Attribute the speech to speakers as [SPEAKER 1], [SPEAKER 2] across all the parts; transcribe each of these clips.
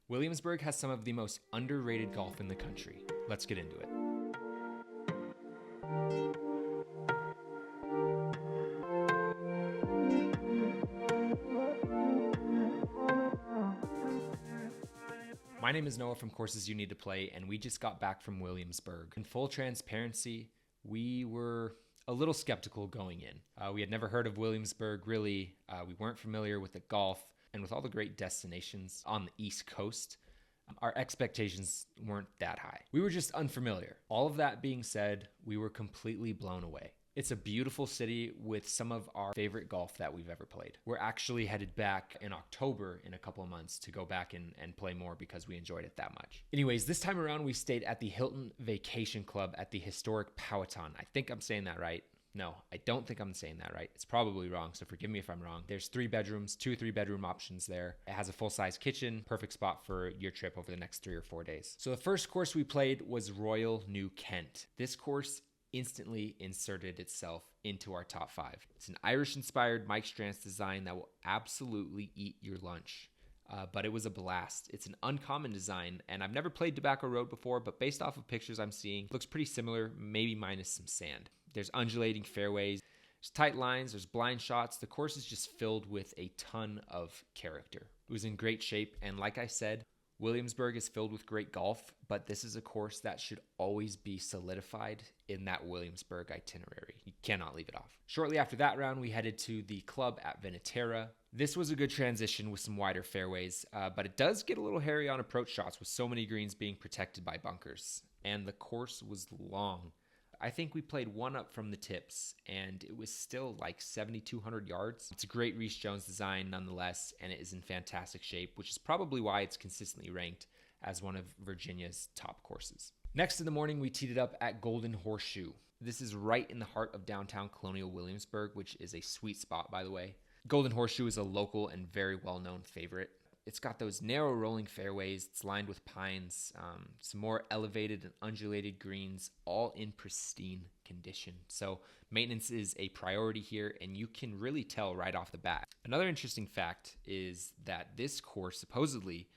[SPEAKER 1] Williamsburg has some of the most underrated golf in the country. Let's get into it. My name is Noah from Courses You Need to Play, and we just got back from Williamsburg. In full transparency, we were a little skeptical going in. We had never heard of Williamsburg, really. We weren't familiar with the golf, and with all the great destinations on the East Coast, our expectations weren't that high. We were just unfamiliar. All of that being said, we were completely blown away. It's a beautiful city with some of our favorite golf that we've ever played. We're actually headed back in October in a couple of months to go back and play more because we enjoyed it that much. Anyways, this time around we stayed at the Hilton Vacation Club at the historic Powhatan. I think I'm saying that right. No, I don't think I'm saying that right. It's probably wrong, so forgive me if I'm wrong. There's 3 bedrooms, 2 or 3 bedroom options there. It has a full-size kitchen, perfect spot for your trip over the next 3 or 4 days. So the first course we played was Royal New Kent. This course instantly inserted itself into our top 5. It's an Irish-inspired Mike Strantz design that will absolutely eat your lunch. But it was a blast. It's an uncommon design, and I've never played Tobacco Road before, but based off of pictures I'm seeing, it looks pretty similar, maybe minus some sand. There's undulating fairways, there's tight lines, there's blind shots. The course is just filled with a ton of character. It was in great shape, and like I said, Williamsburg is filled with great golf, but this is a course that should always be solidified in that Williamsburg itinerary. You cannot leave it off. Shortly after that round, we headed to the club at Venitara. This was a good transition with some wider fairways, but it does get a little hairy on approach shots with so many greens being protected by bunkers. And the course was long. I think we played one up from the tips, and it was still like 7,200 yards. It's a great Reese Jones design nonetheless, and it is in fantastic shape, which is probably why it's consistently ranked as one of Virginia's top courses. Next in the morning, we teed it up at Golden Horseshoe. This is right in the heart of downtown Colonial Williamsburg, which is a sweet spot, by the way. Golden Horseshoe is a local and very well-known favorite. It's got those narrow rolling fairways. It's lined with pines, some more elevated and undulated greens, all in pristine condition. So maintenance is a priority here, and you can really tell right off the bat. Another interesting fact is that this course, supposedly,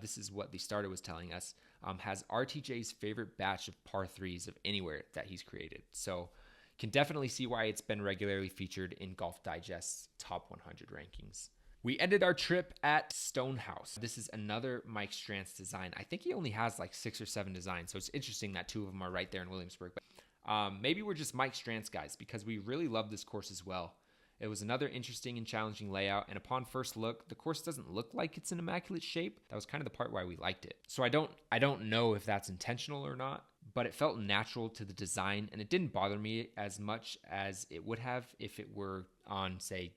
[SPEAKER 1] this is what the starter was telling us, has RTJ's favorite batch of par 3s of anywhere that he's created. So can definitely see why it's been regularly featured in Golf Digest's top 100 rankings. We ended our trip at Stonehouse. This is another Mike Strantz design. I think he only has like 6 or 7 designs, so it's interesting that 2 of them are right there in Williamsburg. But maybe we're just Mike Strantz guys because we really love this course as well. It was another interesting and challenging layout, and upon first look, the course doesn't look like it's in immaculate shape. That was kind of the part why we liked it. So I don't know if that's intentional or not, but it felt natural to the design, and it didn't bother me as much as it would have if it were on, say,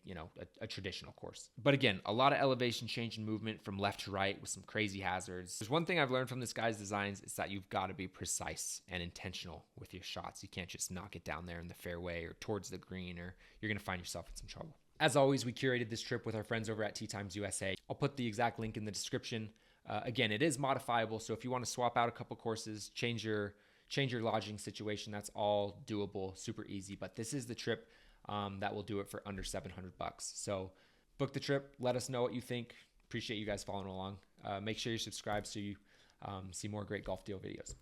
[SPEAKER 1] a traditional course. But again, a lot of elevation change and movement from left to right with some crazy hazards. There's one thing I've learned from this guy's designs is that you've got to be precise and intentional with your shots. You can't just knock it down there in the fairway or towards the green, or you're going to find yourself in some trouble. As always, we curated this trip with our friends over at Tee Times USA. I'll put the exact link in the description. Again, it is modifiable, so if you want to swap out a couple courses, change your lodging situation, that's all doable, super easy. But this is the trip that will do it for under $700. So book the trip. Let us know what you think. Appreciate you guys following along. Make sure you subscribe so you see more great golf deal videos.